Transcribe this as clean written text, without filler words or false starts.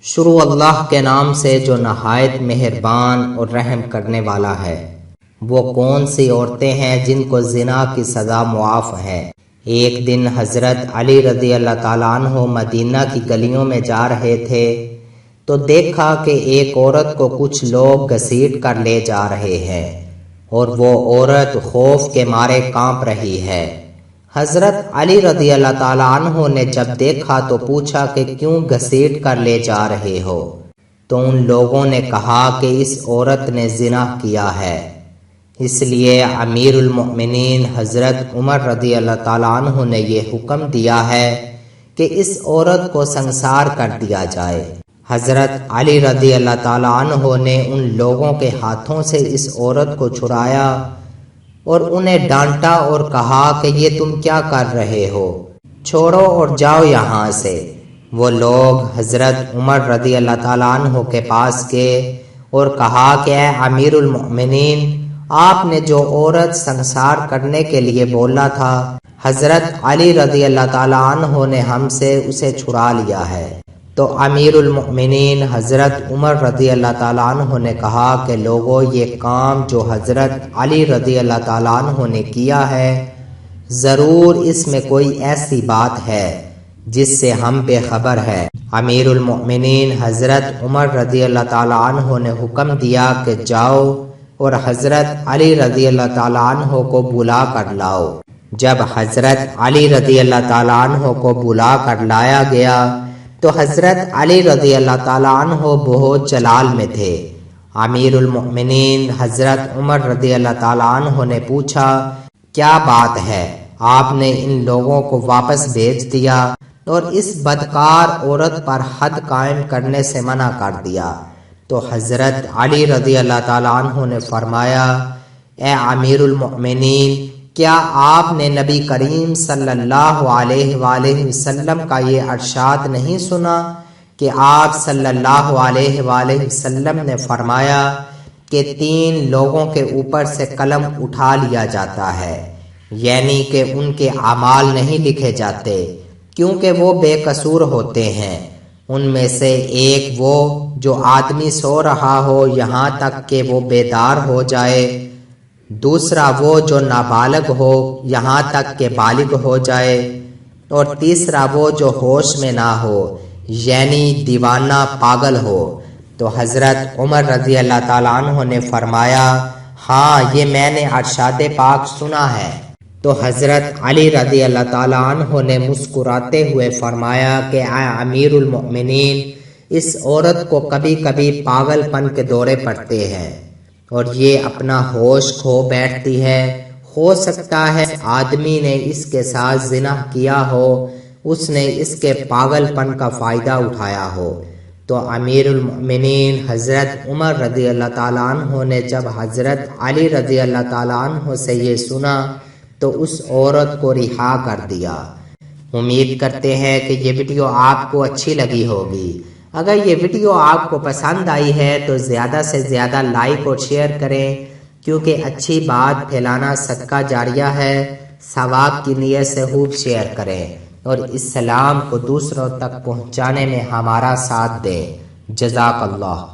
شروع اللہ کے نام سے جو نہایت مہربان اور رحم کرنے والا ہے۔ وہ کون سی عورتیں ہیں جن کو زنا کی سزا معاف ہے؟ ایک دن حضرت علی رضی اللہ تعالیٰ عنہ مدینہ کی گلیوں میں جا رہے تھے تو دیکھا کہ ایک عورت کو کچھ لوگ گھسیٹ کر لے جا رہے ہیں اور وہ عورت خوف کے مارے کانپ رہی ہے۔ حضرت علی رضی اللہ تعالیٰ عنہ نے جب دیکھا تو پوچھا کہ کیوں گھسیٹ کر لے جا رہے ہو؟ تو ان لوگوں نے کہا کہ اس عورت نے زنا کیا ہے۔ اس لیے امیر المؤمنین حضرت عمر رضی اللہ تعالیٰ عنہ نے یہ حکم دیا ہے کہ اس عورت کو سنسار کر دیا جائے۔ حضرت علی رضی اللہ تعالیٰ عنہ نے ان لوگوں کے ہاتھوں سے اس عورت کو چھڑایا اور انہیں ڈانٹا اور کہا کہ یہ تم کیا کر رہے ہو؟ چھوڑو اور جاؤ یہاں سے۔ وہ لوگ حضرت عمر رضی اللہ تعالیٰ عنہ کے پاس گئے اور کہا کہ اے امیر المؤمنین، آپ نے جو عورت سنسار کرنے کے لیے بولا تھا، حضرت علی رضی اللہ تعالیٰ عنہ نے ہم سے اسے چھڑا لیا ہے۔ تو امیر المؤمنین حضرت عمر رضی اللہ تعالیٰ عنہ نے کہا کہ لوگوں، یہ کام جو حضرت علی رضی اللہ تعالیٰ عنہ نے کیا ہے، ضرور اس میں کوئی ایسی بات ہے جس سے ہم بے خبر ہے۔ امیر المؤمنین حضرت عمر رضی اللہ تعالیٰ عنہ نے حکم دیا کہ جاؤ اور حضرت علی رضی اللہ تعالیٰ عنہ کو بلا کر لاؤ۔ جب حضرت علی رضی اللہ تعالیٰ عنہ کو بلا کر لایا گیا تو حضرت علی رضی اللہ تعالیٰ عنہ بہت جلال میں تھے۔ امیر المؤمنین حضرت عمر رضی اللہ تعالیٰ عنہ نے پوچھا، کیا بات ہے؟ آپ نے ان لوگوں کو واپس بھیج دیا اور اس بدکار عورت پر حد قائم کرنے سے منع کر دیا۔ تو حضرت علی رضی اللہ تعالیٰ عنہ نے فرمایا، اے امیر المؤمنین، کیا آپ نے نبی کریم صلی اللہ علیہ وآلہ وسلم کا یہ ارشاد نہیں سنا کہ آپ صلی اللہ علیہ وآلہ وسلم نے فرمایا کہ 3 لوگوں کے اوپر سے قلم اٹھا لیا جاتا ہے، یعنی کہ ان کے اعمال نہیں لکھے جاتے کیونکہ وہ بے قصور ہوتے ہیں۔ ان میں سے ایک وہ جو آدمی سو رہا ہو یہاں تک کہ وہ بیدار ہو جائے، دوسرا وہ جو نابالغ ہو یہاں تک کہ بالغ ہو جائے، اور تیسرا وہ جو ہوش میں نہ ہو یعنی دیوانہ پاگل ہو۔ تو حضرت عمر رضی اللہ تعالیٰ عنہ نے فرمایا، ہاں یہ میں نے ارشاد پاک سنا ہے۔ تو حضرت علی رضی اللہ تعالیٰ عنہ نے مسکراتے ہوئے فرمایا کہ اے امیر المؤمنین، اس عورت کو کبھی کبھی پاگل پن کے دورے پڑتے ہیں اور یہ اپنا ہوش کھو بیٹھتی ہے۔ ہو سکتا ہے آدمی نے اس کے ساتھ زنا کیا ہو، اس نے اس کے پاگل پن کا فائدہ اٹھایا ہو۔ تو امیر المؤمنین حضرت عمر رضی اللہ تعالیٰ عنہ نے جب حضرت علی رضی اللہ تعالیٰ عنہ سے یہ سنا تو اس عورت کو رہا کر دیا۔ امید کرتے ہیں کہ یہ ویڈیو آپ کو اچھی لگی ہوگی۔ اگر یہ ویڈیو آپ کو پسند آئی ہے تو زیادہ سے زیادہ لائک اور شیئر کریں، کیونکہ اچھی بات پھیلانا صدقہ جاریہ ہے۔ ثواب کی نیت سے خوب شیئر کریں اور اسلام کو دوسروں تک پہنچانے میں ہمارا ساتھ دیں۔ جزاک اللہ۔